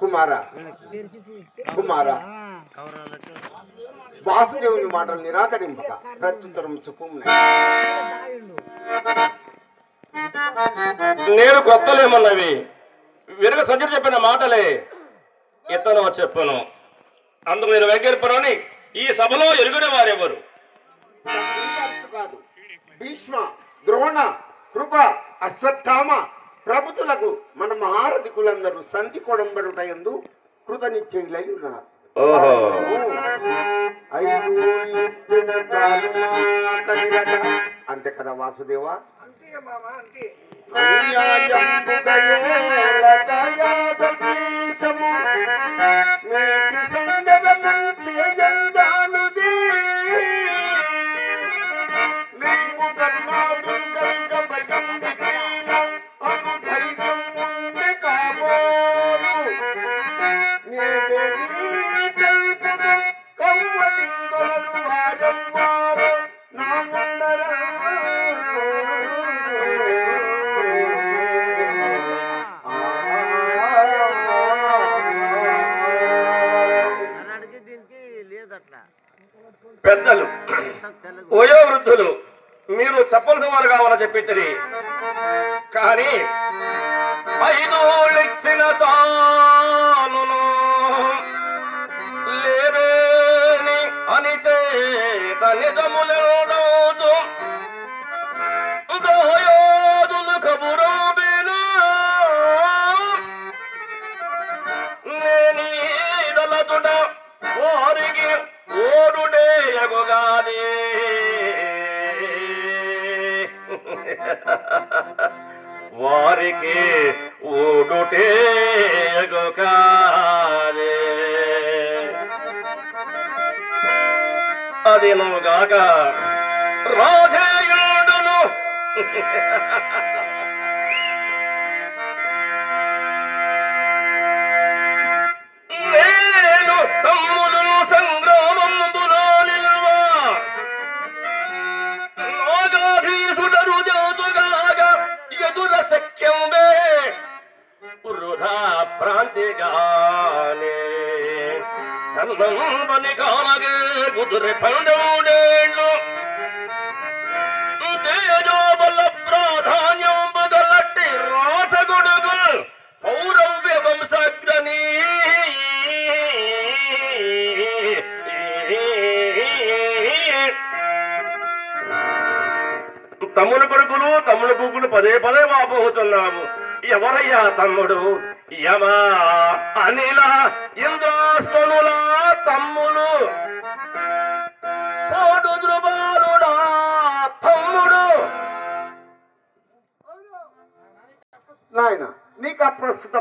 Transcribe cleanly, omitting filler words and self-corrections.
కుమారా కుమారా వాసుదేవుని మాటలు నిరాకరింపక ప్రత్యుత్తరం చెప్పు. నేను కొత్తలేమన్నవి విరగ సంజయ్ చెప్పిన మాటలే ఇతను చెప్పను. అందుకు నేను వెంకటపురాన్ని ఈ సభలో ఎరుగునే వారెవరు? కాదు, భీష్మ, ద్రోణ, కృప, అశ్వత్థామ ప్రభుతులకు మన మహారథికులందరూ సంధి కొడంబడుట యందు కృతనిశ్చయులై ఉన్నారు. అంతే కదా వాసుదేవా? పెద్దలు, వయోవృద్ధులు మీరు చెప్పవలసిన వారు కావాలని చెప్పి కానీ 5 ఇచ్చిన చాలును లేవేని అని చేత నిజములెడవుచు దయోదులు కబురోబిను నేనీదలతుడ వారికి ఓడుడే ఎగుగాది వారికి ఓడుటే ఎగుగాది అది నువ్వుగాక రాజేయుడును నేను తమ్ములను సంగ్రామంబులో నిల్వా నాగాధీసుడరు జోతుగాక ఎదుర శక్యంబే వృధా ప్రాంతిగానే కన్నంబని కాలగే కుదురె పండేళ్ళు తేజోబల ప్రాధాన్యం బదలట్టి రాజగుడుగు పౌరవ్య వంశగ్రనీ తమ్ముడు కొడుకులు తమ్ముడు కూకులు పదే పదే వాపోతున్నావు. ఎవరయ్యా తమ్ముడు? యమా అనిల ఇంద్రాస్వనుల తమ్ములు తోడు ధృవాలుడా తమ్ముడు. నాయన నీకు అప్రస్తుత